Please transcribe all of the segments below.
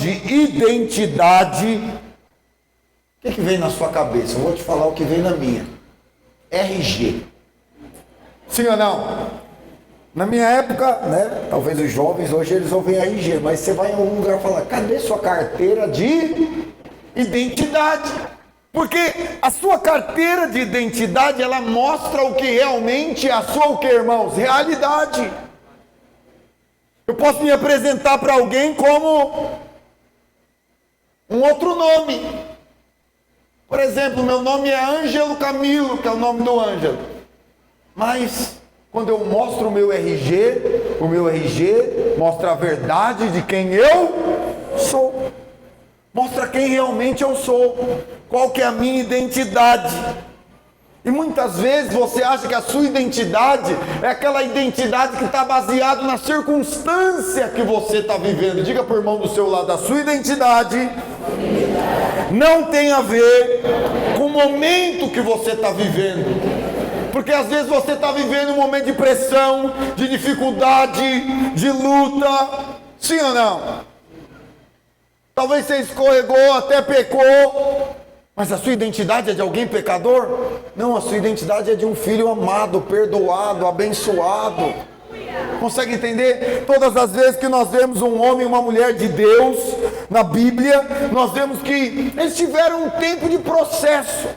de identidade, o que vem na sua cabeça? Eu vou te falar o que vem na minha. RG. Sim ou não? Na minha época, né? Talvez os jovens hoje eles ouvem RG, mas você vai em algum lugar e fala, cadê sua carteira de identidade? Porque a sua carteira de identidade, ela mostra o que realmente é a sua, o que, irmãos? Realidade. Eu posso me apresentar para alguém como um outro nome. Por exemplo, meu nome é Ângelo Camilo, que é o nome do Ângelo. Mas quando eu mostro o meu RG mostra a verdade de quem eu sou. Mostra quem realmente eu sou. Qual que é a minha identidade. E muitas vezes você acha que a sua identidade é aquela identidade que está baseada na circunstância que você está vivendo. Diga para o irmão do seu lado, a sua identidade não tem a ver com o momento que você está vivendo. Porque às vezes você está vivendo um momento de pressão, de dificuldade, de luta. Sim ou não? Talvez você escorregou, até pecou. Mas a sua identidade é de alguém pecador? Não, a sua identidade é de um filho amado, perdoado, abençoado. Consegue entender? Todas as vezes que nós vemos um homem e uma mulher de Deus na Bíblia, nós vemos que eles tiveram um tempo de processo,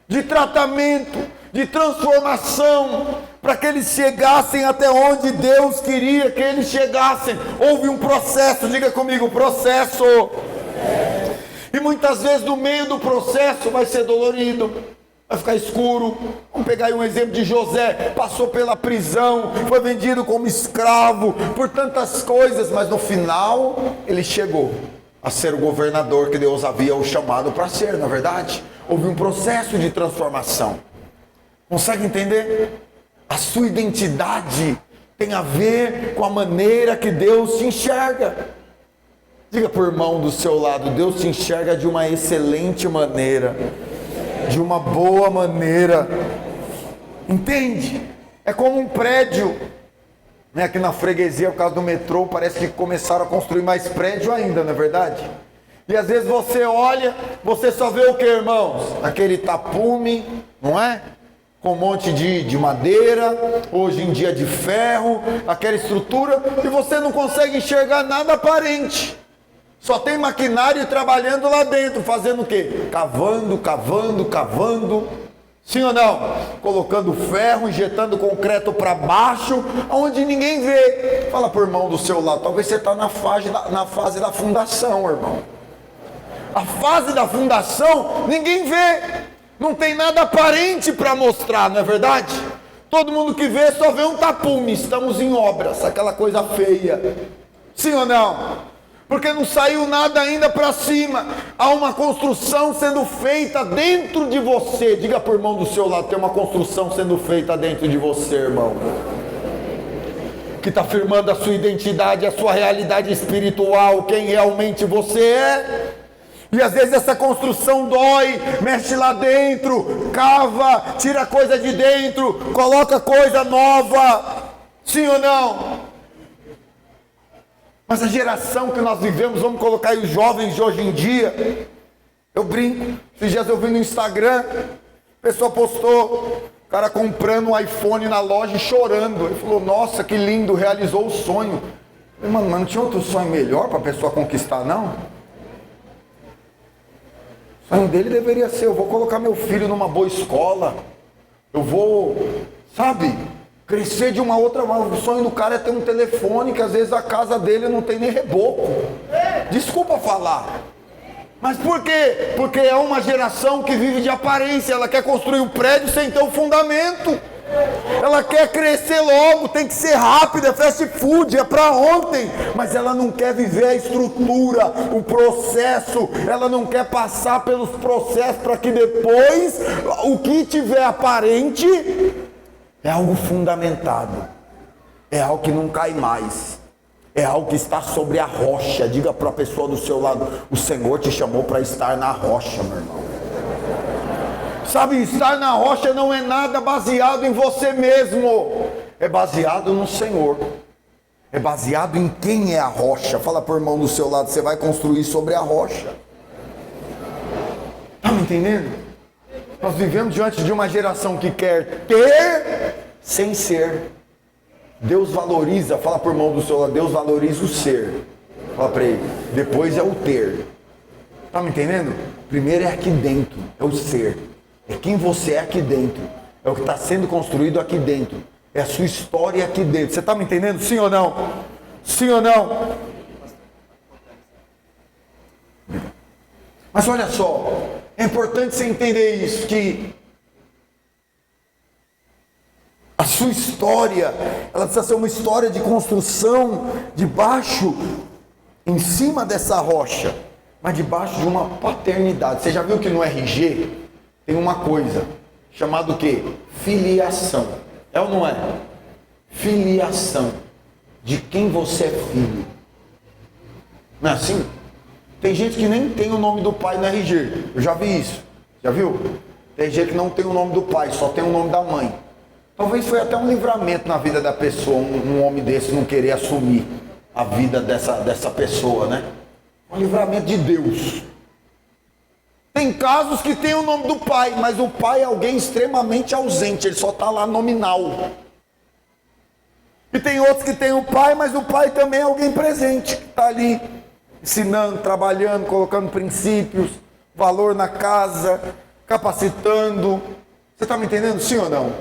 de tratamento, de transformação, para que eles chegassem até onde Deus queria que eles chegassem. Houve um processo, diga comigo, processo. E muitas vezes no meio do processo vai ser dolorido, vai ficar escuro. Vamos pegar aí um exemplo de José, passou pela prisão, foi vendido como escravo, por tantas coisas, mas no final ele chegou a ser o governador que Deus havia o chamado para ser, na verdade. Houve um processo de transformação. Consegue entender? A sua identidade tem a ver com a maneira que Deus te enxerga. Diga para o irmão do seu lado, Deus te enxerga de uma excelente maneira, de uma boa maneira. Entende? É como um prédio, né? Aqui na freguesia, por causa do metrô, parece que começaram a construir mais prédio ainda, não é verdade? E às vezes você olha, você só vê o que, irmãos? Aquele tapume, não é? Com um monte de madeira, hoje em dia de ferro, aquela estrutura, e você não consegue enxergar nada aparente. Só tem maquinário trabalhando lá dentro, fazendo o quê? Cavando, cavando, cavando. Sim ou não? Colocando ferro, injetando concreto para baixo, onde ninguém vê. Fala para o irmão do seu lado, talvez você está na fase da fundação, irmão. A fase da fundação, ninguém vê. Não tem nada aparente para mostrar, não é verdade? Todo mundo que vê só vê um tapume, estamos em obras, aquela coisa feia. Sim ou não? Porque não saiu nada ainda para cima. Há uma construção sendo feita dentro de você. Diga para o irmão do seu lado, tem uma construção sendo feita dentro de você, irmão. Que está firmando a sua identidade, a sua realidade espiritual, quem realmente você é. E às vezes essa construção dói, mexe lá dentro, cava, tira coisa de dentro, coloca coisa nova. Sim ou não? Mas a geração que nós vivemos, vamos colocar aí os jovens de hoje em dia. Eu brinco, esses dias eu vi no Instagram, a pessoa postou, o cara comprando um iPhone na loja e chorando. Ele falou, nossa, que lindo, realizou o sonho. Eu falei, mano, mas não tinha outro sonho melhor para a pessoa conquistar, não? O sonho dele deveria ser, eu vou colocar meu filho numa boa escola, eu vou, sabe, crescer de uma outra maneira. O sonho do cara é ter um telefone, que às vezes a casa dele não tem nem reboco. Desculpa falar. Mas por quê? Porque é uma geração que vive de aparência. Ela quer construir um prédio sem ter o fundamento. Ela quer crescer logo, tem que ser rápida, é fast food, é para ontem. Mas ela não quer viver a estrutura, o processo. Ela não quer passar pelos processos para que depois o que tiver aparente é algo fundamentado. É algo que não cai mais. É algo que está sobre a rocha. Diga para a pessoa do seu lado, o Senhor te chamou para estar na rocha, meu irmão. Sabe, estar na rocha não é nada baseado em você mesmo, é baseado no Senhor. É baseado em quem é a rocha. Fala para o irmão do seu lado, você vai construir sobre a rocha. Está me entendendo? Nós vivemos diante de uma geração que quer ter sem ser. Deus valoriza, fala para o irmão do seu lado, Deus valoriza o ser. Fala para ele, depois é o ter. Está me entendendo? Primeiro é aqui dentro, é o ser. É quem você é aqui dentro. É o que está sendo construído aqui dentro. É a sua história aqui dentro. Você está me entendendo? Sim ou não? Sim ou não? Mas olha só, é importante você entender isso, que a sua história, ela precisa ser uma história de construção debaixo, em cima dessa rocha, mas debaixo de uma paternidade. Você já viu que no RG tem uma coisa chamada o quê? Filiação. É ou não é? Filiação. De quem você é filho. Não é assim? Tem gente que nem tem o nome do pai no RG. Eu já vi isso. Já viu? Tem gente que não tem o nome do pai, só tem o nome da mãe. Talvez foi até um livramento na vida da pessoa, um homem desse não querer assumir a vida dessa pessoa, né? Um livramento de Deus. Tem casos que tem o nome do pai, mas o pai é alguém extremamente ausente, ele só está lá nominal. E tem outros que tem o pai, mas o pai também é alguém presente, que está ali ensinando, trabalhando, colocando princípios, valor na casa, capacitando. Você está me entendendo, sim ou não?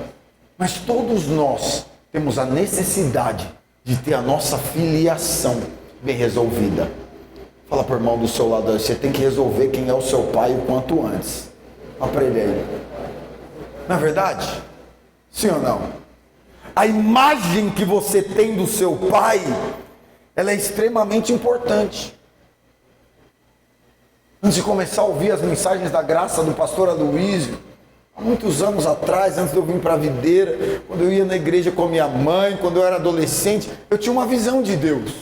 Mas todos nós temos a necessidade de ter a nossa filiação bem resolvida. Fala para o irmão do seu lado, você tem que resolver quem é o seu pai o quanto antes. Fala para ele aí. Não é verdade? Sim ou não? A imagem que você tem do seu pai, ela é extremamente importante. Antes de começar a ouvir as mensagens da graça do pastor Aloysio, há muitos anos atrás, antes de eu vir para a videira, quando eu ia na igreja com a minha mãe, quando eu era adolescente, eu tinha uma visão de Deus.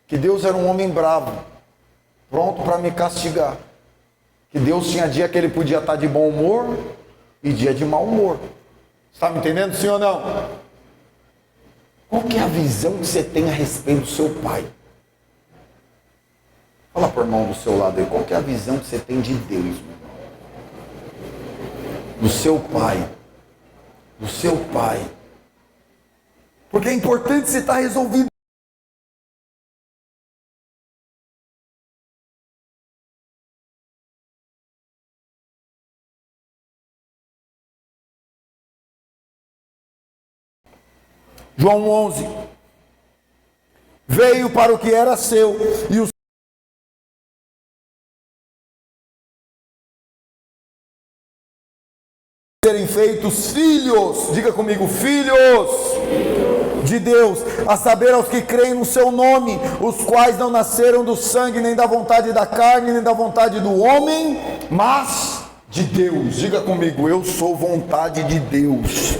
Que Deus era um homem bravo, pronto para me castigar. Que Deus tinha dia que ele podia estar de bom humor e dia de mau humor. Está me entendendo, sim ou não? Qual que é a visão que você tem a respeito do seu pai? Fala para o irmão do seu lado aí, qual que é a visão que você tem de Deus, meu irmão? Do seu pai. Do seu pai. Porque é importante você estar resolvido. João 11. Veio para o que era seu e os serem feitos filhos, diga comigo, filhos de Deus, a saber aos que creem no seu nome, os quais não nasceram do sangue, nem da vontade da carne, nem da vontade do homem, mas de Deus. Diga comigo, eu sou vontade de Deus.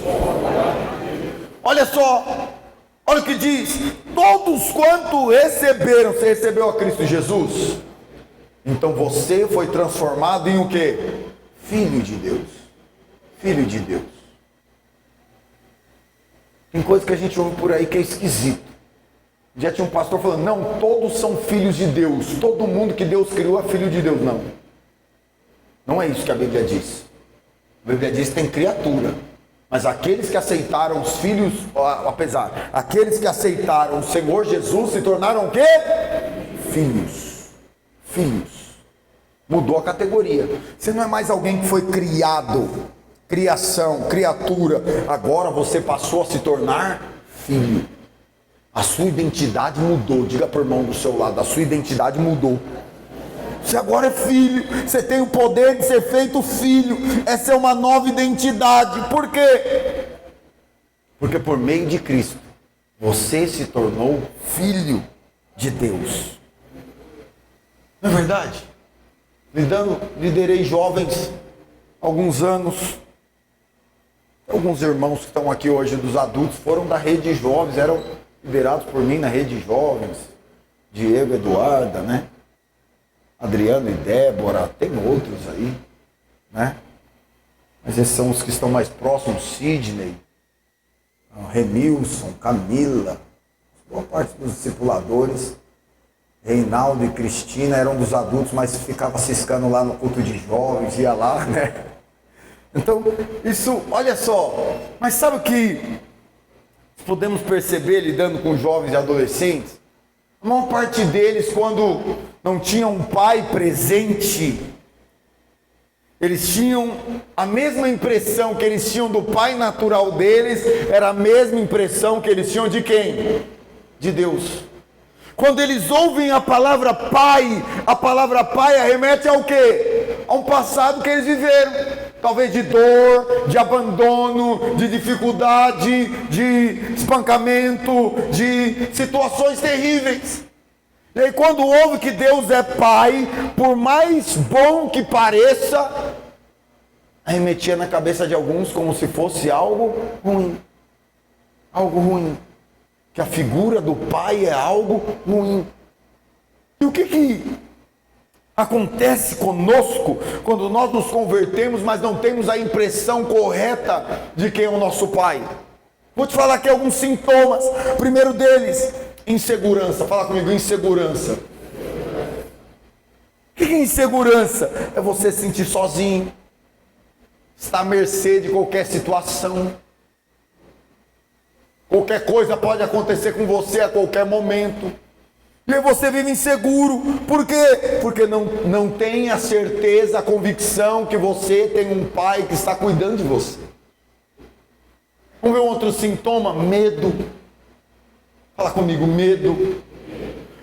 Olha só, olha o que diz, todos quanto receberam, você recebeu a Cristo Jesus? Então você foi transformado em o quê? Filho de Deus. Filho de Deus. Tem coisa que a gente ouve por aí que é esquisito. Já tinha um pastor falando, não, todos são filhos de Deus. Todo mundo que Deus criou é filho de Deus. Não. Não é isso que a Bíblia diz. A Bíblia diz que tem criatura. Mas aqueles que aceitaram os filhos, aqueles que aceitaram o Senhor Jesus se tornaram o quê? Filhos. Filhos. Mudou a categoria. Você não é mais alguém que foi criado. Criação, criatura, agora você passou a se tornar filho. A sua identidade mudou. Diga para o irmão do seu lado, a sua identidade mudou. Você agora é filho, você tem o poder de ser feito filho. Essa é uma nova identidade. Por quê? Porque por meio de Cristo você se tornou filho de Deus. Não é verdade? Liderei jovens há alguns anos. Alguns irmãos que estão aqui hoje dos adultos foram da rede de jovens, eram liderados por mim na rede de jovens. Diego, Eduarda, né? Adriano e Débora, tem outros aí, né? Mas esses são os que estão mais próximos, Sidney, Remilson, Camila, boa parte dos discipuladores, Reinaldo e Cristina eram dos adultos, mas ficava ciscando lá no culto de jovens, ia lá, né? Então, isso, olha só, mas sabe o que podemos perceber lidando com jovens e adolescentes? A maior parte deles, quando não tinham um pai presente, eles tinham a mesma impressão que eles tinham do pai natural deles, era a mesma impressão que eles tinham de quem? De Deus. Quando eles ouvem a palavra pai arremete ao quê? A um passado que eles viveram. Talvez de dor, de abandono, de dificuldade, de espancamento, de situações terríveis. E aí quando ouve que Deus é pai, por mais bom que pareça, arremetia na cabeça de alguns como se fosse algo ruim. Algo ruim. Que a figura do pai é algo ruim. E o que acontece conosco quando nós nos convertemos, mas não temos a impressão correta de quem é o nosso pai? Vou te falar aqui alguns sintomas. O primeiro deles, insegurança. Fala comigo, insegurança. O que é insegurança? É você se sentir sozinho, estar à mercê de qualquer situação. Qualquer coisa pode acontecer com você a qualquer momento. E aí você vive inseguro. Por quê? Porque não tem a certeza, a convicção que você tem um pai que está cuidando de você. Vamos ver um outro sintoma? Medo. Fala comigo, medo.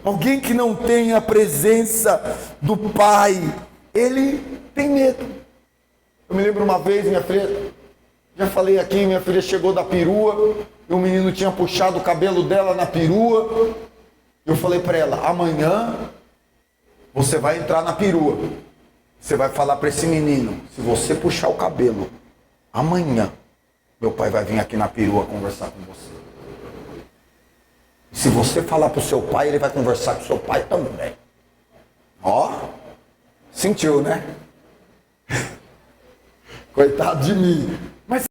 Alguém que não tem a presença do pai, ele tem medo. Eu me lembro uma vez, minha filha, já falei aqui, minha filha chegou da perua, e o menino tinha puxado o cabelo dela na perua. Eu falei para ela, amanhã você vai entrar na perua. Você vai falar para esse menino, se você puxar o cabelo, amanhã meu pai vai vir aqui na perua conversar com você. Se você falar para o seu pai, ele vai conversar com o seu pai também. Ó, sentiu, né? Coitado de mim. Mas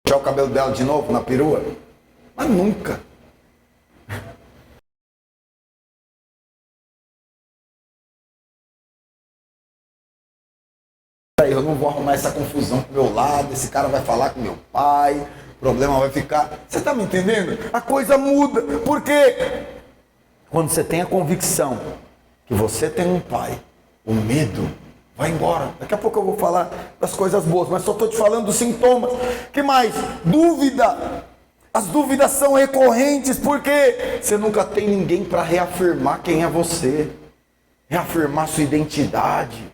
puxar o cabelo dela de novo na perua? Mas nunca. Eu não vou arrumar essa confusão pro meu lado, esse cara vai falar com meu pai, o problema vai ficar... Você está me entendendo? A coisa muda, porque quando você tem a convicção que você tem um pai, o medo vai embora. Daqui a pouco eu vou falar das coisas boas, mas só estou te falando dos sintomas. Que mais? Dúvida. As dúvidas são recorrentes porque você nunca tem ninguém para reafirmar quem é você, reafirmar sua identidade,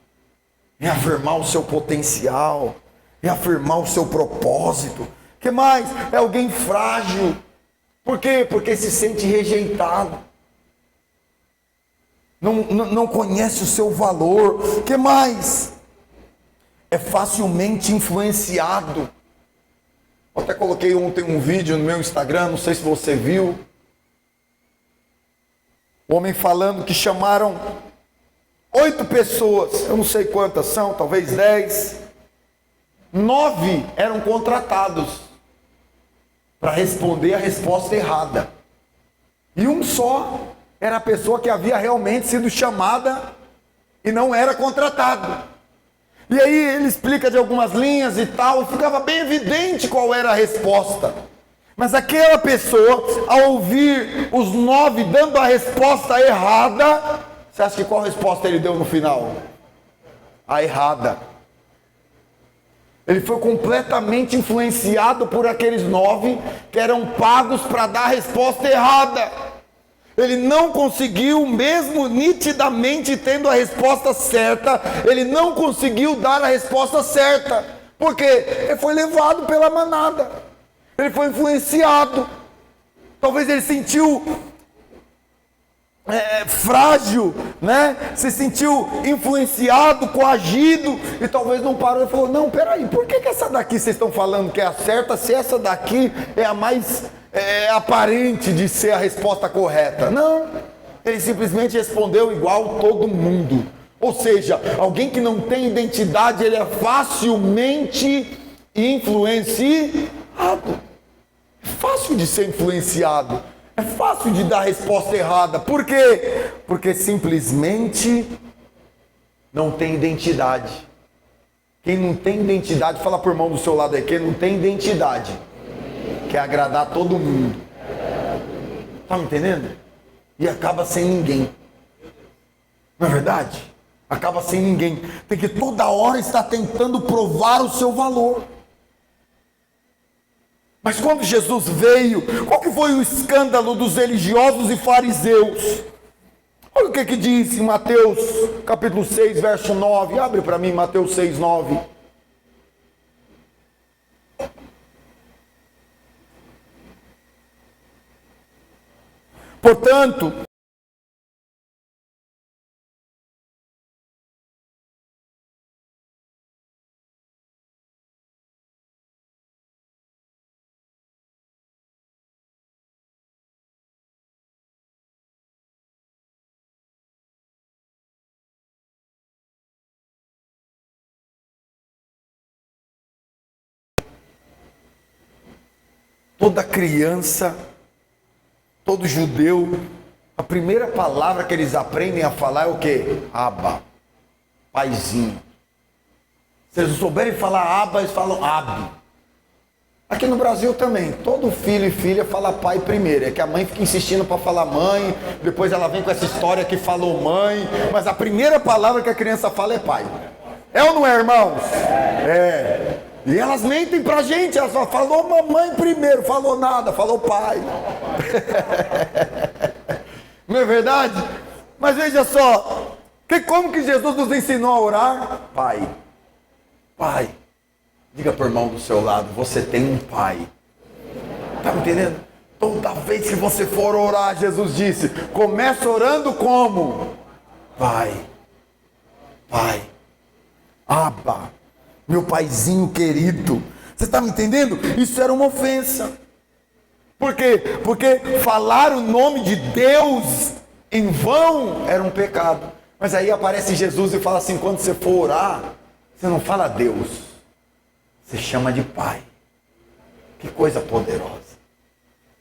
reafirmar o seu potencial, reafirmar o seu propósito. Que mais? É alguém frágil. Por quê? Porque se sente rejeitado. Não conhece o seu valor. Que mais? É facilmente influenciado. Eu até coloquei ontem um vídeo no meu Instagram, não sei se você viu. O homem falando que chamaram 8 pessoas, eu não sei quantas são, talvez 10. 9 eram contratados para responder a resposta errada. E um só era a pessoa que havia realmente sido chamada e não era contratado. E aí ele explica de algumas linhas e tal, e ficava bem evidente qual era a resposta. Mas aquela pessoa, ao ouvir os 9 dando a resposta errada, você acha que qual resposta ele deu no final? A errada. Ele foi completamente influenciado por aqueles 9 que eram pagos para dar a resposta errada. Ele não conseguiu, mesmo nitidamente tendo a resposta certa, ele não conseguiu dar a resposta certa. Por quê? Ele foi levado pela manada. Ele foi influenciado. Talvez ele sentiu frágil, né? Se sentiu influenciado, coagido, e talvez não parou e falou: não, peraí, por que essa daqui vocês estão falando que é a certa, se essa daqui é a mais aparente de ser a resposta correta? Não, ele simplesmente respondeu igual todo mundo. Ou seja, alguém que não tem identidade, ele é facilmente influenciado. É fácil de ser influenciado. É fácil de dar a resposta errada. Por quê? Porque simplesmente não tem identidade. Quem não tem identidade, fala por mão do seu lado aí, quem não tem identidade quer agradar todo mundo. Tá me entendendo? E acaba sem ninguém. Não é verdade? Acaba sem ninguém. Tem que toda hora estar tentando provar o seu valor. Mas quando Jesus veio, qual que foi o escândalo dos religiosos e fariseus? Olha o que diz em Mateus capítulo 6, verso 9. Abre para mim Mateus 6, 9. Portanto, toda criança, todo judeu, a primeira palavra que eles aprendem a falar é o quê? Abba, paizinho. Se eles não souberem falar Abba, eles falam Abi. Aqui no Brasil também, todo filho e filha fala pai primeiro. É que a mãe fica insistindo para falar mãe, depois ela vem com essa história que falou mãe, mas a primeira palavra que a criança fala é pai. É ou não é, irmãos? É. E elas mentem pra gente, elas falam: falou mamãe primeiro, falou nada, falou pai. Não é verdade? Mas veja só, como que Jesus nos ensinou a orar? Pai. Pai. Diga para o irmão do seu lado: você tem um pai. Está me entendendo? Toda vez que você for orar, Jesus disse, começa orando como? Pai. Pai. Abba. Meu paizinho querido. Você está me entendendo? Isso era uma ofensa. Por quê? Porque falar o nome de Deus em vão era um pecado. Mas aí aparece Jesus e fala assim: quando você for orar, você não fala Deus, você chama de Pai. Que coisa poderosa.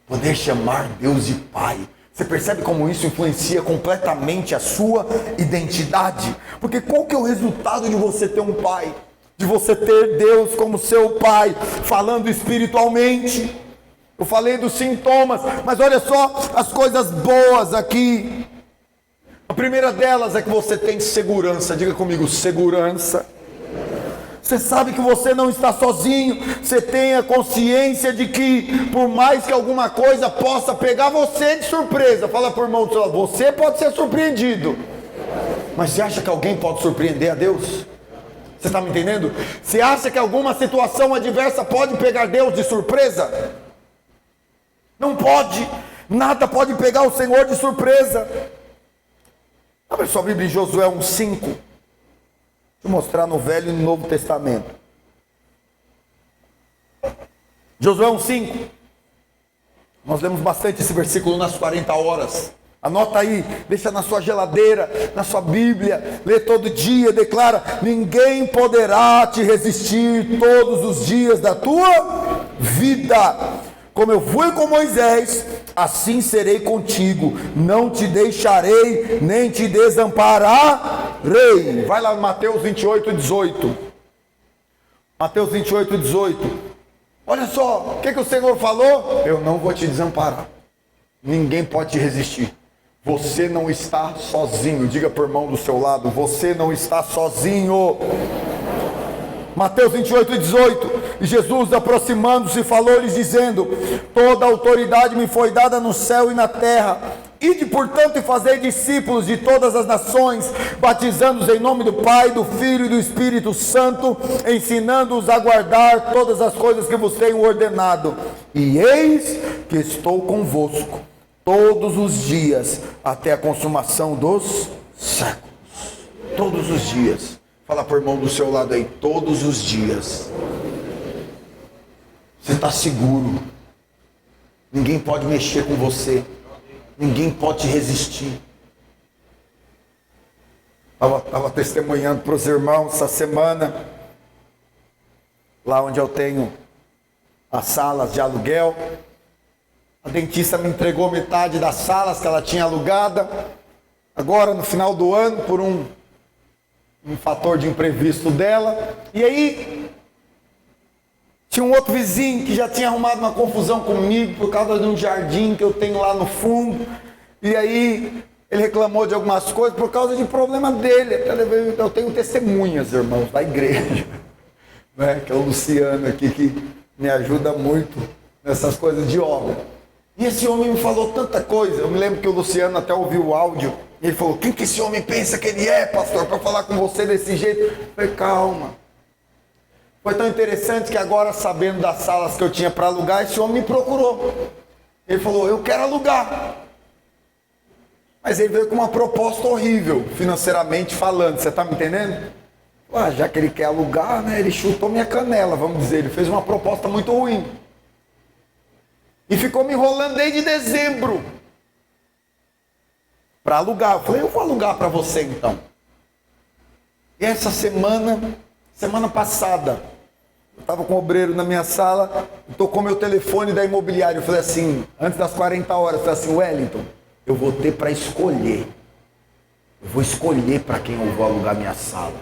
Poder chamar Deus de Pai. Você percebe como isso influencia completamente a sua identidade? Porque qual que é o resultado de você ter um pai? De você ter Deus como seu pai, falando espiritualmente. Eu falei dos sintomas, mas olha só as coisas boas aqui. A primeira delas é que você tem segurança. Diga comigo: segurança. Você sabe que você não está sozinho. Você tem a consciência de que, por mais que alguma coisa possa pegar você de surpresa, fala por irmão do seu lado, você pode ser surpreendido. Mas você acha que alguém pode surpreender a Deus? Você está me entendendo? Você acha que alguma situação adversa pode pegar Deus de surpresa? Não pode. Nada pode pegar o Senhor de surpresa. Abre sua Bíblia em Josué 1:5. Deixa eu mostrar no Velho e no Novo Testamento. Josué 1:5. Nós lemos bastante esse versículo nas 40 horas. Anota aí, deixa na sua geladeira, na sua Bíblia, lê todo dia, declara: ninguém poderá te resistir todos os dias da tua vida. Como eu fui com Moisés, assim serei contigo, não te deixarei, nem te desampararei. Vai lá no Mateus 28:18. Mateus 28:18. Olha só, o que o Senhor falou? Eu não vou te desamparar. Ninguém pode te resistir. Você não está sozinho. Diga para o irmão do seu lado: você não está sozinho. Mateus 28:18. E Jesus, aproximando-se, falou-lhes dizendo: toda autoridade me foi dada no céu e na terra. Ide, portanto, e fazei discípulos de todas as nações, batizando-os em nome do Pai, do Filho e do Espírito Santo, ensinando-os a guardar todas as coisas que vos tenho ordenado. E eis que estou convosco todos os dias, até a consumação dos séculos. Todos os dias. Fala para o irmão do seu lado aí, todos os dias. Você está seguro. Ninguém pode mexer com você. Ninguém pode te resistir. Estava testemunhando para os irmãos essa semana, lá onde eu tenho as salas de aluguel. A dentista me entregou metade das salas que ela tinha alugada. Agora, no final do ano, por um fator de imprevisto dela. E aí, tinha um outro vizinho que já tinha arrumado uma confusão comigo por causa de um jardim que eu tenho lá no fundo. E aí, ele reclamou de algumas coisas por causa de problema dele. Eu tenho testemunhas, irmãos, da igreja, né? Que é o Luciano aqui, que me ajuda muito nessas coisas de obra. E esse homem me falou tanta coisa. Eu me lembro que o Luciano até ouviu o áudio. E ele falou, quem que esse homem pensa que ele é, pastor, para falar com você desse jeito? Eu falei, calma. Foi tão interessante que agora, sabendo das salas que eu tinha para alugar, esse homem me procurou. Ele falou, eu quero alugar. Mas ele veio com uma proposta horrível, financeiramente falando, você está me entendendo? Já que ele quer alugar, né, ele chutou minha canela, vamos dizer, ele fez uma proposta muito ruim. E ficou me enrolando desde dezembro para alugar. Eu falei, eu vou alugar para você então. E essa semana passada, eu estava com o obreiro na minha sala, tocou meu telefone da imobiliária. Eu falei assim, antes das 40 horas, eu falei assim, Wellington, eu vou ter para escolher. Eu vou escolher para quem eu vou alugar minha sala.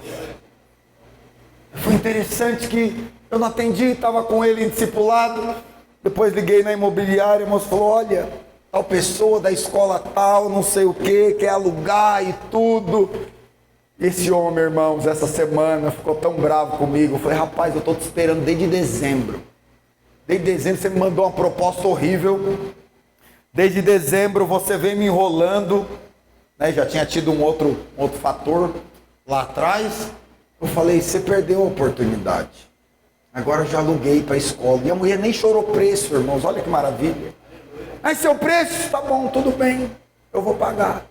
Foi interessante que eu não atendi, estava com ele em discipulado. Depois liguei na imobiliária, o moço falou, olha, tal pessoa da escola tal, não sei o que, quer alugar e tudo. Esse homem, irmãos, essa semana ficou tão bravo comigo. Eu falei, rapaz, eu estou te esperando desde dezembro. Desde dezembro você me mandou uma proposta horrível. Desde dezembro você vem me enrolando, né? Já tinha tido um outro fator lá atrás. Eu falei, você perdeu a oportunidade. Agora eu já aluguei para a escola. E a mulher nem chorou preço, irmãos. Olha que maravilha. Aí seu preço, tá bom, tudo bem. Eu vou pagar,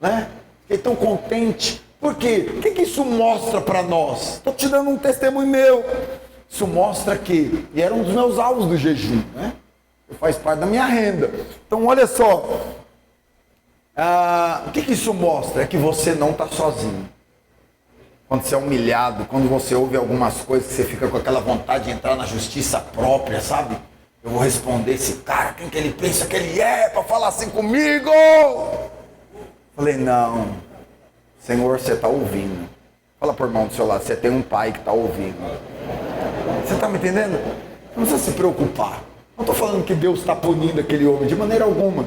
né? Fiquei tão contente. Por quê? O que isso mostra para nós? Estou te dando um testemunho meu. Isso mostra que, e era um dos meus alvos do jejum, né? Faz parte da minha renda. Então olha só, o que isso mostra? É que você não está sozinho. Quando você é humilhado, quando você ouve algumas coisas que você fica com aquela vontade de entrar na justiça própria, sabe? Eu vou responder esse cara, quem que ele pensa que ele é para falar assim comigo? Falei, não, Senhor, você está ouvindo. Fala para o irmão do seu lado, você tem um pai que está ouvindo. Você está me entendendo? Não precisa se preocupar. Não estou falando que Deus está punindo aquele homem, de maneira alguma.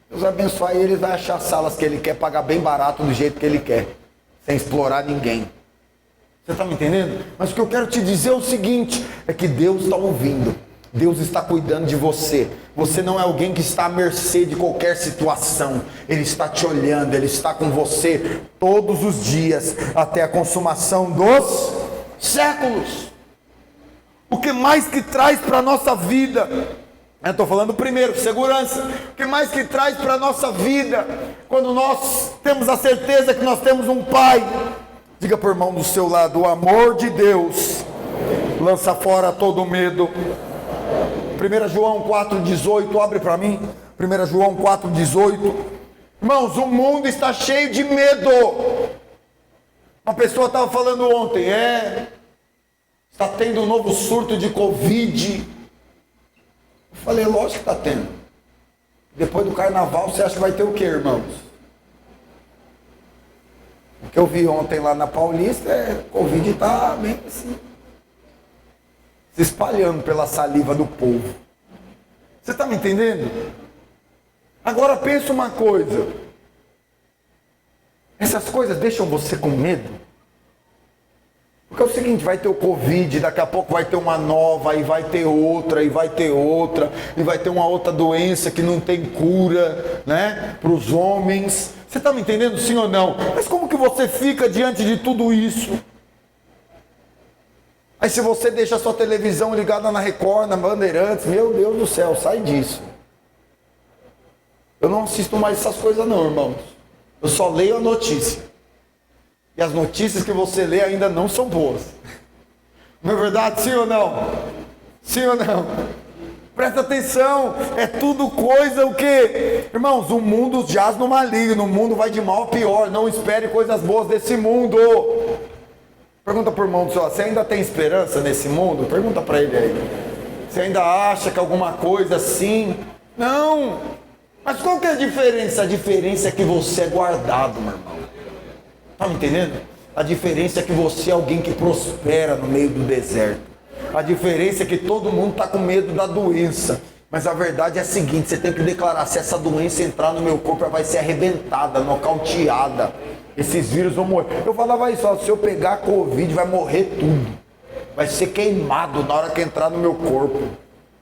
Deus vai abençoar ele, ele vai achar salas que ele quer, pagar bem barato do jeito que ele quer, sem explorar ninguém. Você está me entendendo? Mas o que eu quero te dizer é o seguinte, é que Deus está ouvindo, Deus está cuidando de você. Você não é alguém que está à mercê de qualquer situação. Ele está te olhando, Ele está com você todos os dias, até a consumação dos séculos. O que mais que traz para a nossa vida, eu estou falando primeiro, segurança. O que mais que traz para a nossa vida, quando nós temos a certeza que nós temos um Pai. Diga para o irmão do seu lado, o amor de Deus lança fora todo medo. 1 João 4,18, abre para mim. 1 João 4,18. Irmãos, o mundo está cheio de medo. Uma pessoa estava falando ontem, está tendo um novo surto de Covid. Eu falei, lógico que está tendo. Depois do carnaval, você acha que vai ter o quê, irmãos? O que eu vi ontem lá na Paulista, Covid está bem assim, se espalhando pela saliva do povo. Você está me entendendo? Agora pensa uma coisa. Essas coisas deixam você com medo? Porque é o seguinte, vai ter o Covid, daqui a pouco vai ter uma nova, e vai ter outra, e vai ter outra, e vai ter uma outra doença que não tem cura, né, para os homens. Você está me entendendo, sim ou não? Mas como que você fica diante de tudo isso? Aí se você deixa a sua televisão ligada na Record, na Bandeirantes, meu Deus do céu, sai disso. Eu não assisto mais essas coisas não, irmãos. Eu só leio a notícia. E as notícias que você lê ainda não são boas. Não é verdade? Sim ou não? Sim ou não? Presta atenção, é tudo coisa o quê? Irmãos, o mundo jaz no maligno, o mundo vai de mal a pior. Não espere coisas boas desse mundo. Pergunta para o irmão do seu lado, você ainda tem esperança nesse mundo? Pergunta para ele aí. Você ainda acha que alguma coisa assim? Não! Mas qual que é a diferença? A diferença é que você é guardado, meu irmão. Está me entendendo? A diferença é que você é alguém que prospera no meio do deserto. A diferença é que todo mundo está com medo da doença. Mas a verdade é a seguinte, você tem que declarar, se essa doença entrar no meu corpo, ela vai ser arrebentada, nocauteada. Esses vírus vão morrer. Eu falava isso, se eu pegar Covid, vai morrer tudo. Vai ser queimado na hora que entrar no meu corpo.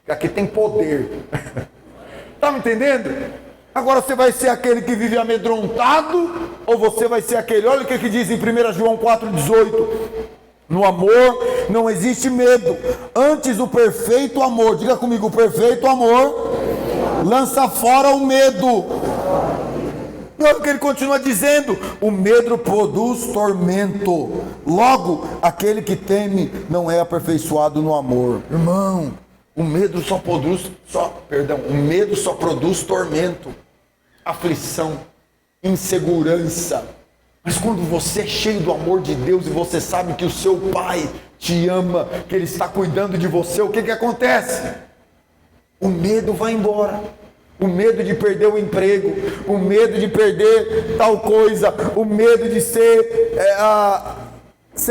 Aqui tem poder. Tá me entendendo? Agora você vai ser aquele que vive amedrontado, ou você vai ser aquele, olha o que diz em 1 João 4,18. No amor não existe medo, antes o perfeito amor, diga comigo, o perfeito amor lança fora o medo. Olha o que ele continua dizendo, o medo produz tormento, logo aquele que teme não é aperfeiçoado no amor. Irmão, o medo só produz tormento, aflição, insegurança. Mas quando você é cheio do amor de Deus e você sabe que o seu Pai te ama, que Ele está cuidando de você, o que acontece? O medo vai embora. O medo de perder o emprego, o medo de perder tal coisa, o medo de ser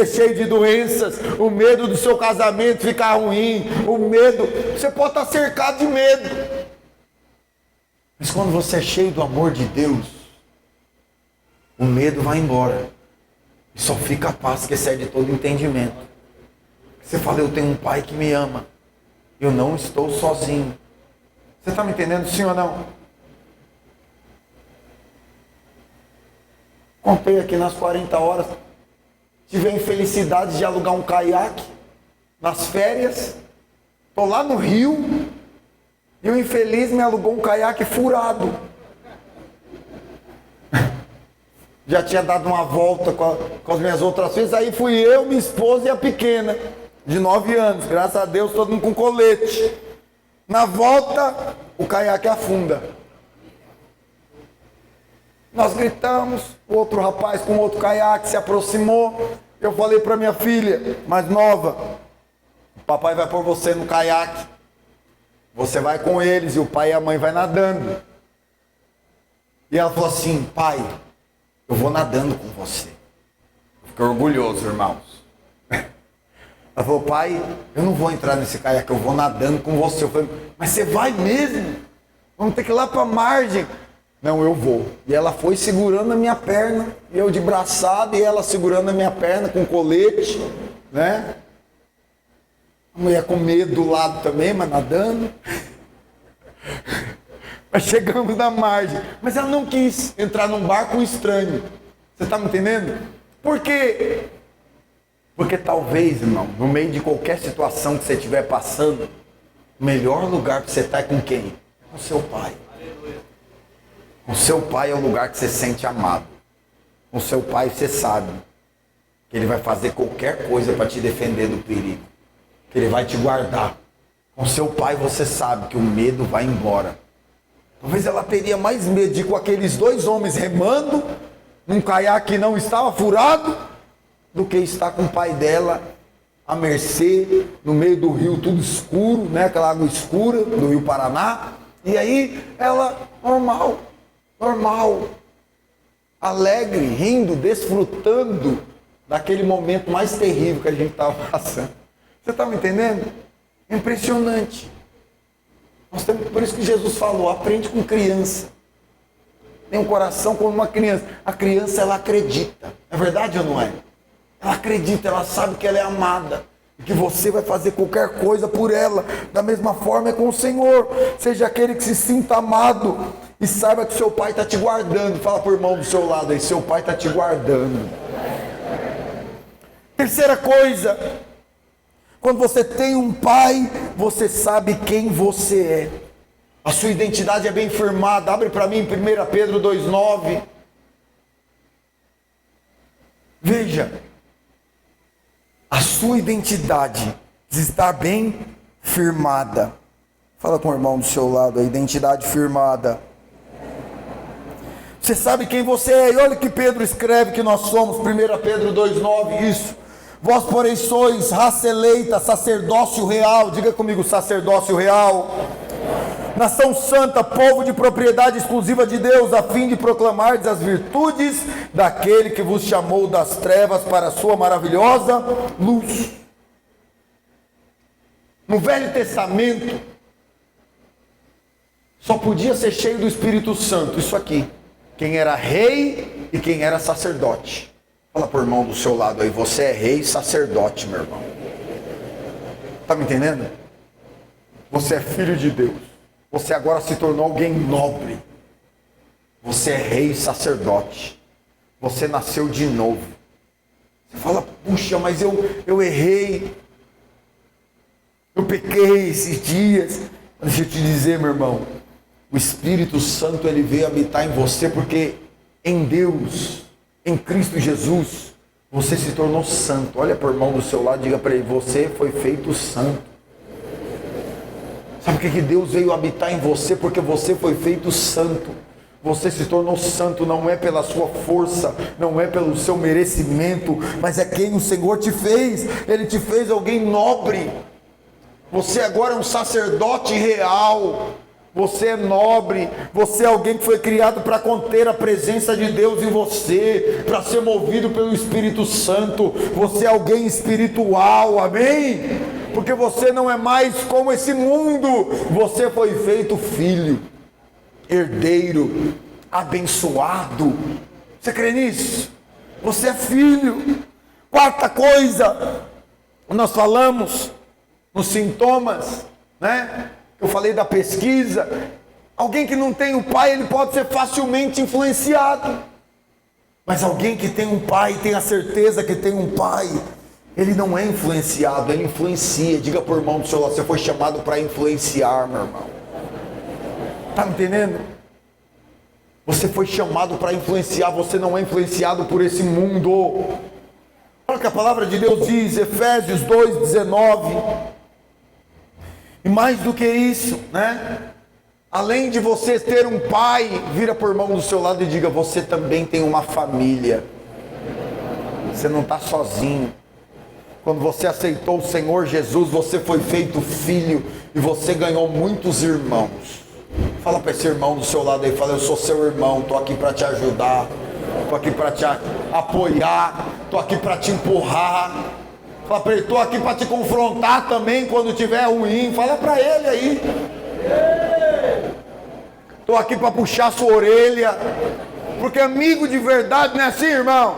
cheio de doenças, o medo do seu casamento ficar ruim, o medo, você pode estar cercado de medo. Mas quando você é cheio do amor de Deus, o medo vai embora. E só fica a paz que excede todo entendimento. Você fala, eu tenho um Pai que me ama. Eu não estou sozinho. Você está me entendendo, sim ou não? Contei aqui nas 40 horas. Tive a infelicidade de alugar um caiaque nas férias. Estou lá no Rio. E o infeliz me alugou um caiaque furado. Já tinha dado uma volta com as minhas outras filhas. Aí fui eu, minha esposa e a pequena, de 9 anos. Graças a Deus, todo mundo com colete. Na volta, o caiaque afunda. Nós gritamos, o outro rapaz com outro caiaque se aproximou. Eu falei para minha filha, mais nova, o papai vai pôr você no caiaque. Você vai com eles e o pai e a mãe vai nadando. E ela falou assim, pai, eu vou nadando com você. Eu fiquei orgulhoso, irmãos. Ela falou, pai, eu não vou entrar nesse caiaque, eu vou nadando com você. Eu falei, mas você vai mesmo? Vamos ter que ir lá para a margem. Não, eu vou. E ela foi segurando a minha perna, eu de braçada e ela segurando a minha perna com colete, né? A mulher com medo do lado também, mas nadando. Mas chegamos na margem. Mas ela não quis entrar num barco estranho. Você está me entendendo? Por quê? Porque talvez, irmão, no meio de qualquer situação que você estiver passando, o melhor lugar para você estar é com quem? Com seu pai. Com seu pai é o lugar que você sente amado. Com seu pai você sabe que ele vai fazer qualquer coisa para te defender do perigo. Que ele vai te guardar. Com seu pai você sabe que o medo vai embora. Talvez ela teria mais medo de ir com aqueles 2 homens remando num caiaque que não estava furado, do que estar com o pai dela à mercê, no meio do rio tudo escuro, né? Aquela água escura do rio Paraná. E aí ela, normal, alegre, rindo, desfrutando daquele momento mais terrível que a gente estava passando. Você está me entendendo? É impressionante. Por isso que Jesus falou, aprende com criança. Tem um coração como uma criança. A criança, ela acredita. É verdade ou não é? Ela acredita, ela sabe que ela é amada. E que você vai fazer qualquer coisa por ela. Da mesma forma é com o Senhor. Seja aquele que se sinta amado. E saiba que seu pai está te guardando. Fala para o irmão do seu lado aí, seu pai está te guardando. Terceira coisa. Quando você tem um pai, você sabe quem você é. A sua identidade é bem firmada. Abre para mim 1 Pedro 2,9. Veja, a sua identidade está bem firmada. Fala com o irmão do seu lado, a identidade firmada. Você sabe quem você é, e olha que Pedro escreve que nós somos, 1 Pedro 2,9, isso. Vós, porém, sois raça eleita, sacerdócio real, diga comigo, sacerdócio real. Nação santa, povo de propriedade exclusiva de Deus, a fim de proclamardes as virtudes daquele que vos chamou das trevas para a sua maravilhosa luz. No Velho Testamento, só podia ser cheio do Espírito Santo, isso aqui, quem era rei e quem era sacerdote. Fala para o irmão do seu lado aí, você é rei e sacerdote, meu irmão. Está me entendendo? Você é filho de Deus. Você agora se tornou alguém nobre. Você é rei e sacerdote. Você nasceu de novo. Você fala, puxa, mas eu errei. Eu pequei esses dias. Deixa eu te dizer, meu irmão. O Espírito Santo, ele veio habitar em você porque em Deus, em Cristo Jesus, você se tornou santo. Olha para o irmão do seu lado e diga para ele, você foi feito santo. Sabe o que Deus veio habitar em você? Porque você foi feito santo. Você se tornou santo, não é pela sua força, não é pelo seu merecimento, mas é quem o Senhor te fez. Ele te fez alguém nobre. Você agora é um sacerdote real. Você é nobre, você é alguém que foi criado para conter a presença de Deus em você, para ser movido pelo Espírito Santo. Você é alguém espiritual, amém? Porque você não é mais como esse mundo. Você foi feito filho, herdeiro, abençoado. Você crê nisso? Você é filho. Quarta coisa, nós falamos nos sintomas, né? Eu falei da pesquisa. Alguém que não tem um pai, ele pode ser facilmente influenciado. Mas alguém que tem um pai, tem a certeza que tem um pai, ele não é influenciado, ele influencia. Diga para o irmão do seu lado, você foi chamado para influenciar, meu irmão. Está me entendendo? Você foi chamado para influenciar, você não é influenciado por esse mundo. Olha o que a palavra de Deus diz, Efésios 2,19. E mais do que isso, né? Além de você ter um pai, vira para o irmão do seu lado e diga, você também tem uma família. Você não está sozinho. Quando você aceitou o Senhor Jesus, você foi feito filho e você ganhou muitos irmãos. Fala para esse irmão do seu lado aí, fala, eu sou seu irmão, estou aqui para te ajudar, estou aqui para te apoiar, estou aqui para te empurrar. Fala para ele, estou aqui para te confrontar também quando tiver ruim. Fala para ele aí. Estou aqui para puxar sua orelha. Porque amigo de verdade não é assim, irmãos?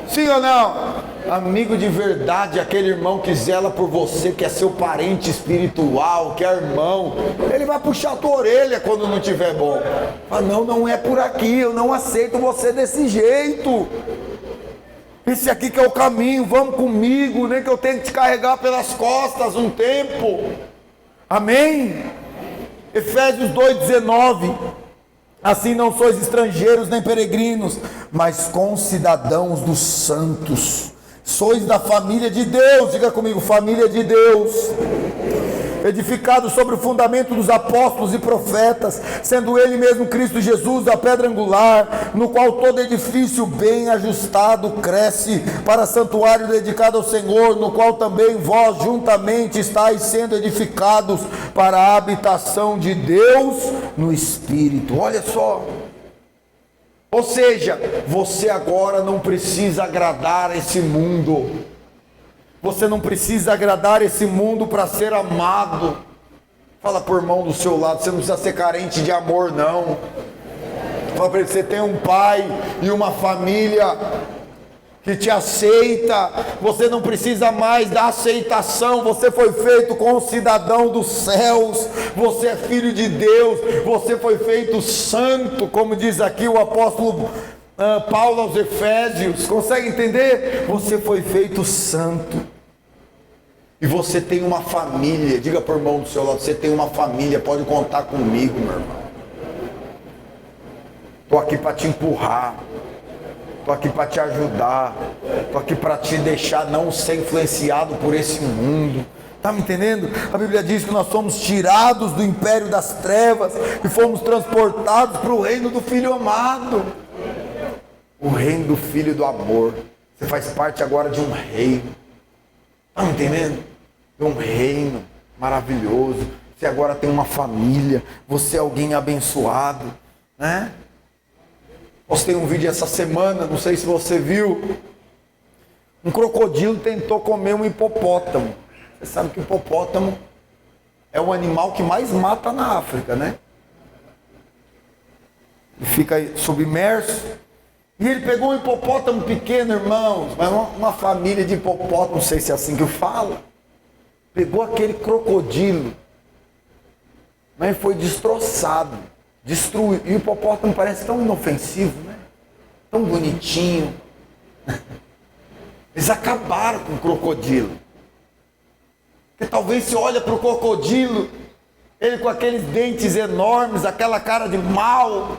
Sim ou não? Amigo de verdade é aquele irmão que zela por você, que é seu parente espiritual, que é irmão. Ele vai puxar a tua orelha quando não estiver bom. Fala, não é por aqui, eu não aceito você desse jeito. Esse aqui que é o caminho, vamos comigo, nem que eu tenha que te carregar pelas costas um tempo. Amém? Efésios 2,19. Assim não sois estrangeiros nem peregrinos, mas concidadãos dos santos. Sois da família de Deus, diga comigo, família de Deus. Edificado sobre o fundamento dos apóstolos e profetas, sendo ele mesmo Cristo Jesus a pedra angular, no qual todo edifício bem ajustado cresce para santuário dedicado ao Senhor, no qual também vós juntamente estáis sendo edificados para a habitação de Deus no Espírito. Olha só. Ou seja, você agora não precisa agradar esse mundo. Você não precisa agradar esse mundo para ser amado. Fala para o irmão do seu lado, você não precisa ser carente de amor, não. Fala para ele, você tem um pai e uma família que te aceita. Você não precisa mais da aceitação. Você foi feito como cidadão dos céus. Você é filho de Deus. Você foi feito santo, como diz aqui o apóstolo Paulo aos Efésios. Consegue entender? Você foi feito santo. E você tem uma família. Diga para o irmão do seu lado, você tem uma família, pode contar comigo, meu irmão. Estou aqui para te empurrar. Estou aqui para te ajudar. Estou aqui para te deixar não ser influenciado por esse mundo. Está me entendendo? A Bíblia diz que nós somos tirados do império das trevas e fomos transportados para o reino do Filho amado. O reino do Filho do amor. Você faz parte agora de um reino. Está me entendendo? De um reino maravilhoso. Você agora tem uma família. Você é alguém abençoado, né? Postei um vídeo essa semana, não sei se você viu. Um crocodilo tentou comer um hipopótamo. Você sabe que o hipopótamo é o animal que mais mata na África, né? Ele fica submerso. E ele pegou um hipopótamo pequeno, irmãos, mas uma família de hipopótamo, não sei se é assim que eu falo. Pegou aquele crocodilo, mas foi destroçado, destruiu. E o hipopótamo parece tão inofensivo, né? Tão bonitinho. Eles acabaram com o crocodilo. Porque talvez você olha para o crocodilo, ele com aqueles dentes enormes, aquela cara de mal.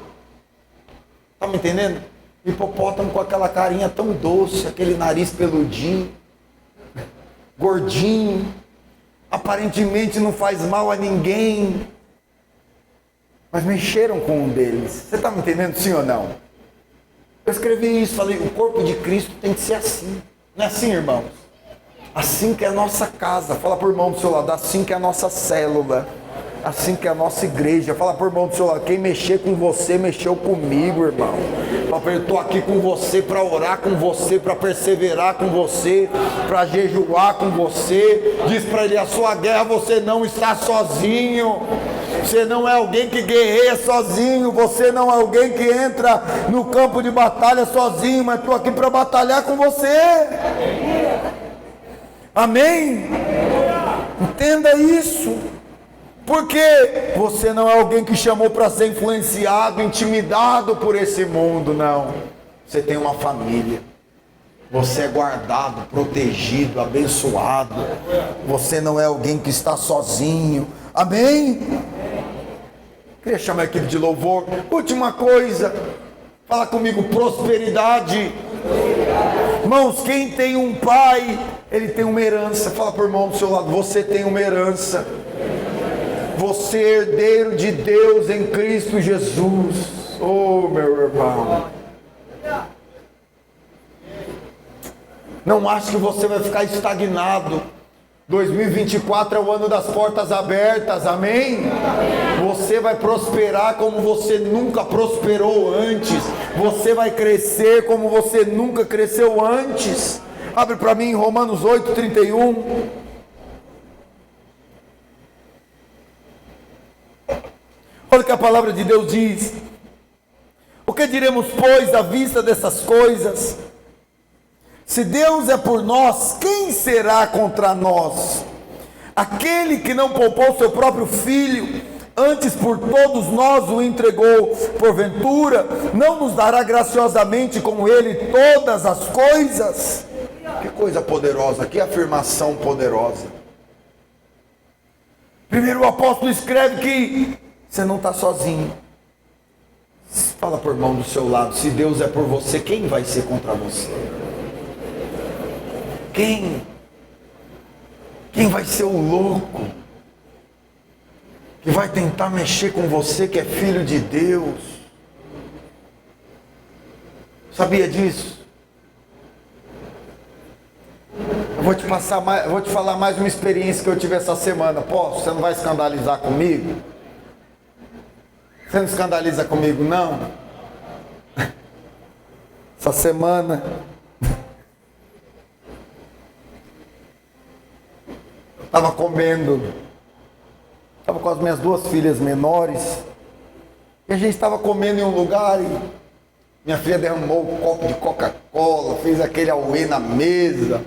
Está me entendendo? Hipopótamo com aquela carinha tão doce, aquele nariz peludinho, gordinho, aparentemente não faz mal a ninguém, mas mexeram com um deles. Você está me entendendo, sim ou não? Eu escrevi isso, falei, o corpo de Cristo tem que ser assim. Não é assim, irmãos? Assim que é a nossa casa. Fala para o irmão do seu lado, assim que é a nossa célula, assim que é a nossa igreja. Fala para o irmão do seu lado, quem mexer com você, mexeu comigo, irmão. Eu estou aqui com você para orar com você, para perseverar com você, para jejuar com você. Diz para ele, a sua guerra você não está sozinho. Você não é alguém que guerreia sozinho. Você não é alguém que entra no campo de batalha sozinho. Mas estou aqui para batalhar com você. Amém? Entenda isso. Porque você não é alguém que chamou para ser influenciado, intimidado por esse mundo, não. Você tem uma família. Você é guardado, protegido, abençoado. Você não é alguém que está sozinho. Amém? Queria chamar a equipe de louvor. Última coisa. Fala comigo, prosperidade. Irmãos, quem tem um pai, ele tem uma herança. Fala para o irmão do seu lado, você tem uma herança. Você é herdeiro de Deus em Cristo Jesus. Oh, meu irmão. Não acho que você vai ficar estagnado. 2024 é o ano das portas abertas, amém? Você vai prosperar como você nunca prosperou antes. Você vai crescer como você nunca cresceu antes. Abre para mim Romanos 8:31. Olha o que a palavra de Deus diz. O que diremos, pois, à vista dessas coisas? Se Deus é por nós, quem será contra nós? Aquele que não poupou seu próprio filho, antes por todos nós o entregou, porventura, não nos dará graciosamente com ele todas as coisas? Que coisa poderosa, que afirmação poderosa. Primeiro o apóstolo escreve que você não está sozinho. Fala para o irmão do seu lado, se Deus é por você, quem vai ser contra você? Quem? Quem vai ser o louco que vai tentar mexer com você que é filho de Deus? Sabia disso? Eu vou te falar mais uma experiência que eu tive essa semana. Posso? Você não vai escandalizar comigo? Você não escandaliza comigo, não? Essa semana estava comendo, estava com as minhas duas filhas menores, e a gente estava comendo em um lugar, e minha filha derramou um copo de Coca-Cola, fez aquele auê na mesa,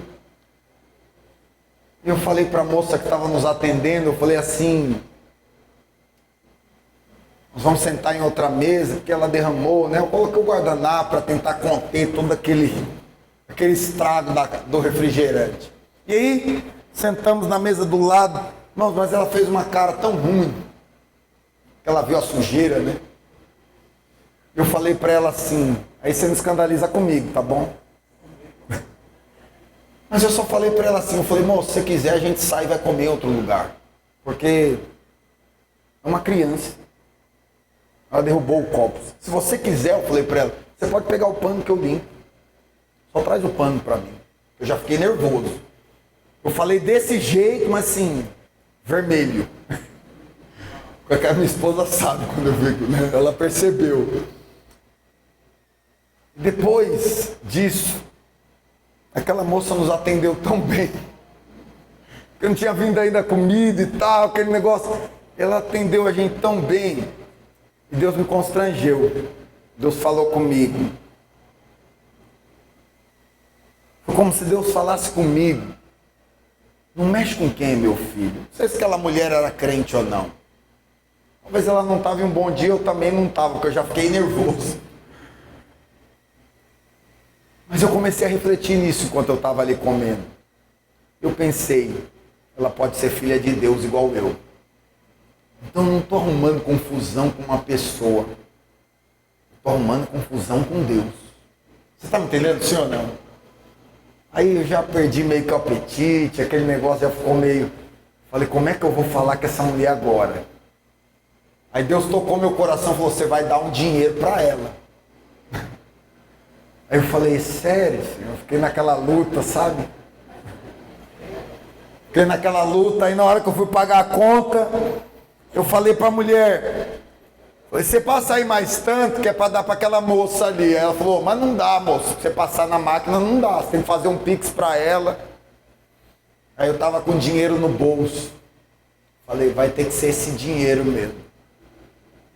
e eu falei para a moça que estava nos atendendo, eu falei assim, nós vamos sentar em outra mesa, porque ela derramou, né? Eu coloquei o guardanapo para tentar conter todo aquele estrago do refrigerante. E aí, Sentamos na mesa do lado. Irmãos, mas ela fez uma cara tão ruim. Que ela viu a sujeira, né? Eu falei para ela assim, aí você não escandaliza comigo, tá bom? Mas eu só falei para ela assim, eu falei, moço, se você quiser a gente sai e vai comer em outro lugar. Porque é uma criança. Ela derrubou o copo. Se você quiser, eu falei para ela, você pode pegar o pano que eu limpo. Só traz o pano para mim. Eu já fiquei nervoso. Eu falei desse jeito, mas assim, vermelho. Porque a minha esposa sabe quando eu fico, né? Ela percebeu. Depois disso, aquela moça nos atendeu tão bem. Porque não tinha vindo ainda comida e tal, aquele negócio. Ela atendeu a gente tão bem. E Deus me constrangeu. Deus falou comigo. Foi como se Deus falasse comigo. Não mexe com quem, meu filho? Não sei se aquela mulher era crente ou não. Talvez ela não estava em um bom dia, eu também não estava, porque eu já fiquei nervoso. Mas eu comecei a refletir nisso enquanto eu estava ali comendo. Eu pensei, ela pode ser filha de Deus igual eu. Então eu não estou arrumando confusão com uma pessoa. Estou arrumando confusão com Deus. Você está me entendendo, sim ou não? Aí eu já perdi meio que o apetite, aquele negócio já ficou meio... Falei, como é que eu vou falar com essa mulher agora? Aí Deus tocou meu coração e falou, você vai dar um dinheiro para ela. Aí eu falei, sério, Senhor? Eu fiquei naquela luta, sabe? Fiquei naquela luta, aí na hora que eu fui pagar a conta, eu falei para a mulher, você passa aí mais tanto que é para dar para aquela moça ali. Aí ela falou, mas não dá, moço, você passar na máquina não dá, você tem que fazer um pix para ela. Aí eu tava com dinheiro no bolso. Falei, vai ter que ser esse dinheiro mesmo.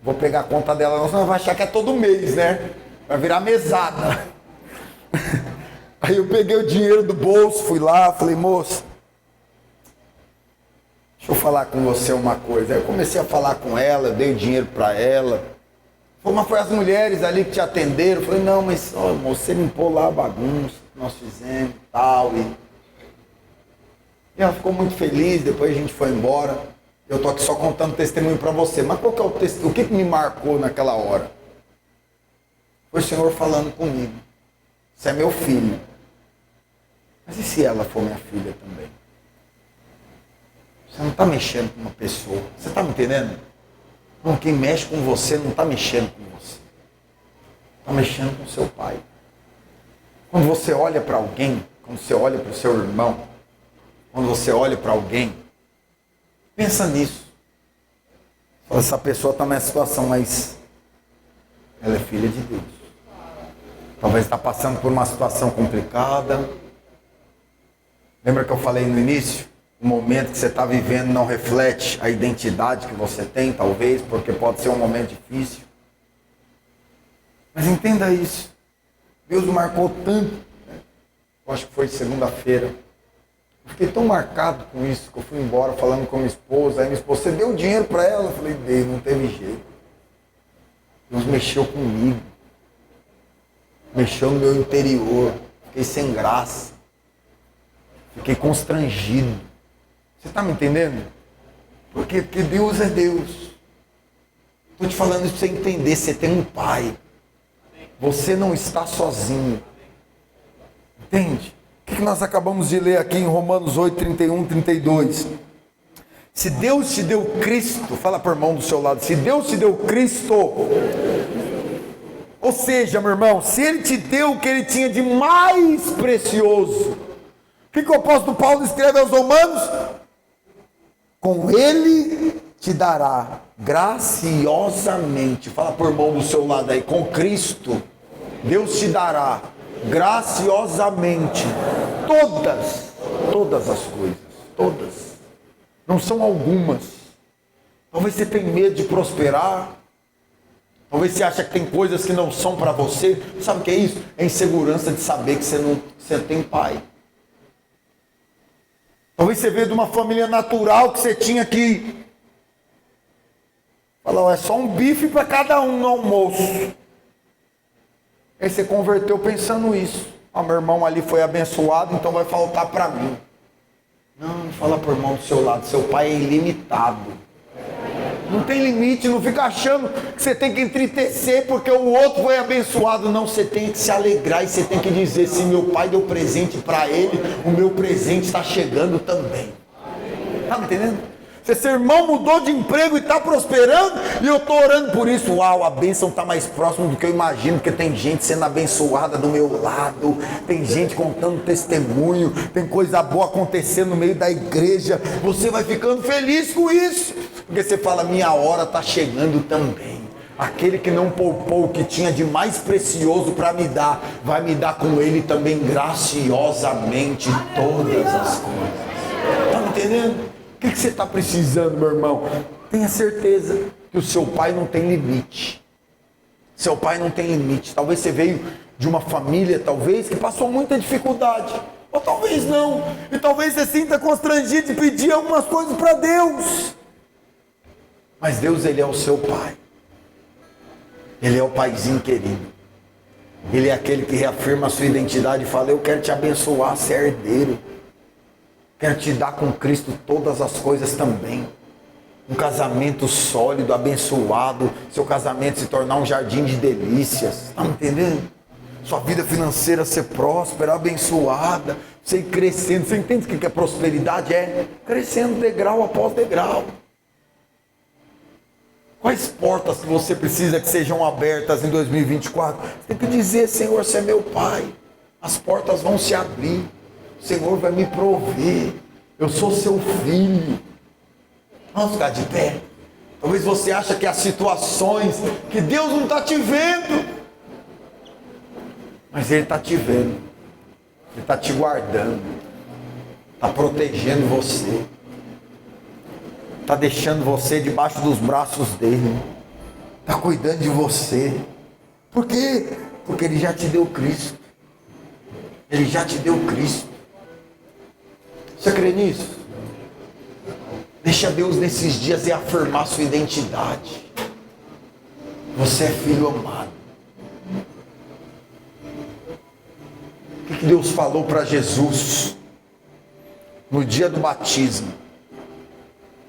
Vou pegar a conta dela, não, senão vai achar que é todo mês, né? Vai virar mesada. Aí eu peguei o dinheiro do bolso, fui lá, falei, moça, deixa eu falar com você uma coisa. Aí eu comecei a falar com ela, dei o dinheiro para ela. Falei, mas foi as mulheres ali que te atenderam. Eu falei, não, mas ó, moço, você limpou lá a bagunça que nós fizemos e tal. E ela ficou muito feliz, depois a gente foi embora. Eu tô aqui só contando testemunho para você. Mas qual que é o testemunho? O que me marcou naquela hora? Foi o Senhor falando comigo. Você é meu filho. Mas e se ela for minha filha também? Você não está mexendo com uma pessoa. Você está me entendendo? Não, quem mexe com você não está mexendo com você. Está mexendo com seu pai. Quando você olha para alguém, quando você olha para o seu irmão, quando você olha para alguém, pensa nisso. Fala, essa pessoa está nessa situação, mas ela é filha de Deus. Talvez está passando por uma situação complicada. Lembra que eu falei no início? O momento que você está vivendo não reflete a identidade que você tem, talvez, porque pode ser um momento difícil. Mas entenda isso. Deus marcou tanto. Eu acho que foi segunda-feira. Eu fiquei tão marcado com isso que eu fui embora falando com a minha esposa. Aí minha esposa, você deu dinheiro para ela? Eu falei, dei, não teve jeito. Deus mexeu comigo. Mexeu no meu interior. Fiquei sem graça. Fiquei constrangido. Você está me entendendo? Por quê? Porque Deus é Deus. Estou te falando isso para você entender. Você tem um pai. Você não está sozinho. Entende? O que nós acabamos de ler aqui em Romanos 8, 31, 32? Se Deus te deu Cristo, fala para o irmão do seu lado, se Deus te deu Cristo, ou seja, meu irmão, se Ele te deu o que Ele tinha de mais precioso, o que o apóstolo Paulo escreve aos Romanos? Com Ele te dará graciosamente, fala para o irmão do seu lado aí, com Cristo, Deus te dará graciosamente todas as coisas, todas, não são algumas. Talvez você tenha medo de prosperar, talvez você ache que tem coisas que não são para você. Sabe o que é isso? É insegurança de saber que você tem pai. Talvez você veio de uma família natural que você tinha que falar, é só um bife para cada um no almoço. Aí você converteu pensando isso. Meu irmão ali foi abençoado, então vai faltar para mim. Não, fala por irmão do seu lado, seu pai é ilimitado. Não tem limite, não fica achando que você tem que entristecer porque o outro foi abençoado. Não, você tem que se alegrar e você tem que dizer, se meu pai deu presente para ele, o meu presente está chegando também. Está me entendendo? Se seu irmão mudou de emprego e está prosperando, e eu estou orando por isso, uau, a bênção está mais próxima do que eu imagino, porque tem gente sendo abençoada do meu lado, tem gente contando testemunho, tem coisa boa acontecendo no meio da igreja, você vai ficando feliz com isso, porque você fala, minha hora está chegando também. Aquele que não poupou o que tinha de mais precioso para me dar, vai me dar com ele também graciosamente todas as coisas. Está me entendendo? O que você está precisando, meu irmão? Tenha certeza que o seu pai não tem limite. Seu pai não tem limite. Talvez você veio de uma família, talvez, que passou muita dificuldade. Ou talvez não. E talvez você sinta constrangido de pedir algumas coisas para Deus. Mas Deus, Ele é o seu pai. Ele é o paizinho querido. Ele é aquele que reafirma a sua identidade e fala, eu quero te abençoar, ser herdeiro. Quero te dar com Cristo todas as coisas também. Um casamento sólido, abençoado. Seu casamento se tornar um jardim de delícias. Está me entendendo? Sua vida financeira ser próspera, abençoada. Você ir crescendo. Você entende o que é prosperidade? É crescendo degrau após degrau. Quais portas que você precisa que sejam abertas em 2024? Você tem que dizer, Senhor, você é meu Pai. As portas vão se abrir. O Senhor vai me prover. Eu sou seu filho. Vamos ficar de pé. Talvez você ache que as situações que Deus não está te vendo, mas Ele está te vendo. Ele está te guardando. Está protegendo você. Está deixando você debaixo dos braços dEle. Está cuidando de você. Por quê? Porque Ele já te deu Cristo. Ele já te deu Cristo. Você crê nisso? Deixa Deus nesses dias reafirmar sua identidade. Você é filho amado. O que Deus falou para Jesus no dia do batismo?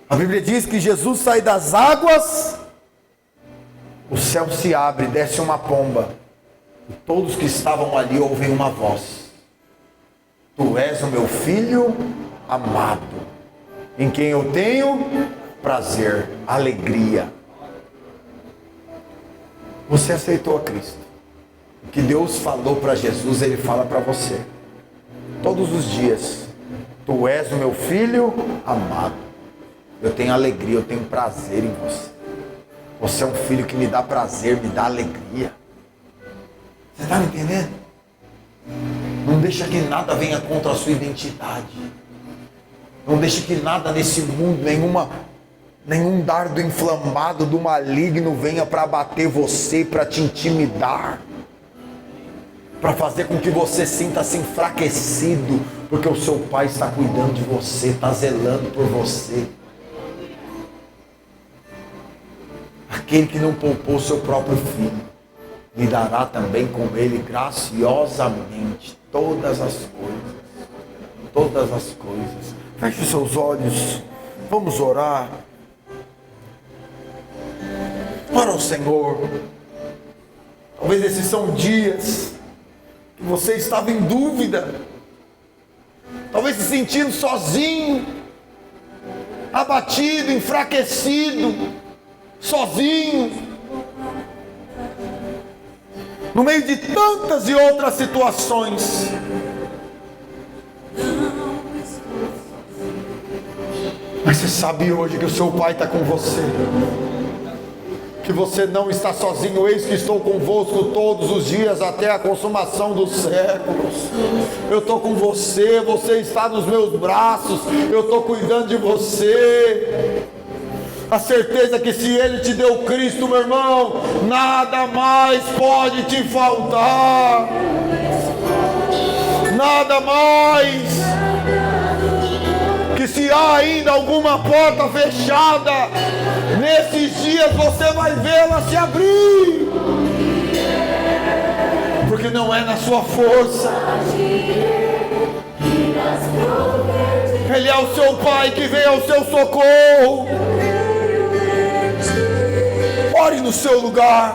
A Bíblia diz que Jesus sai das águas, o céu se abre, desce uma pomba, e todos que estavam ali ouvem uma voz. Tu és o meu filho amado, em quem eu tenho prazer, alegria. Você aceitou a Cristo. O que Deus falou para Jesus, Ele fala para você. Todos os dias. Tu és o meu filho amado. Eu tenho alegria, eu tenho prazer em você. Você é um filho que me dá prazer, me dá alegria. Você está me entendendo? Não deixa que nada venha contra a sua identidade. Não deixa que nada nesse mundo, nenhum dardo inflamado do maligno venha para abater você, para te intimidar, para fazer com que você sinta-se enfraquecido, porque o seu pai está cuidando de você, está zelando por você. Aquele que não poupou o seu próprio filho, me dará também com ele graciosamente todas as coisas. Todas as coisas. Feche os seus olhos. Vamos orar. Ora ao Senhor. Talvez esses são dias que você estava em dúvida. Talvez se sentindo sozinho, abatido, enfraquecido, sozinho. No meio de tantas e outras situações. Mas você sabe hoje que o seu Pai está com você. Que você não está sozinho. Eis que estou convosco todos os dias até a consumação dos séculos. Eu estou com você. Você está nos meus braços. Eu estou cuidando de você. A certeza que se Ele te deu Cristo, meu irmão, nada mais pode te faltar. Nada mais. Que se há ainda alguma porta fechada, nesses dias você vai vê-la se abrir. Porque não é na sua força. Ele é o seu Pai que vem ao seu socorro. Ore no seu lugar.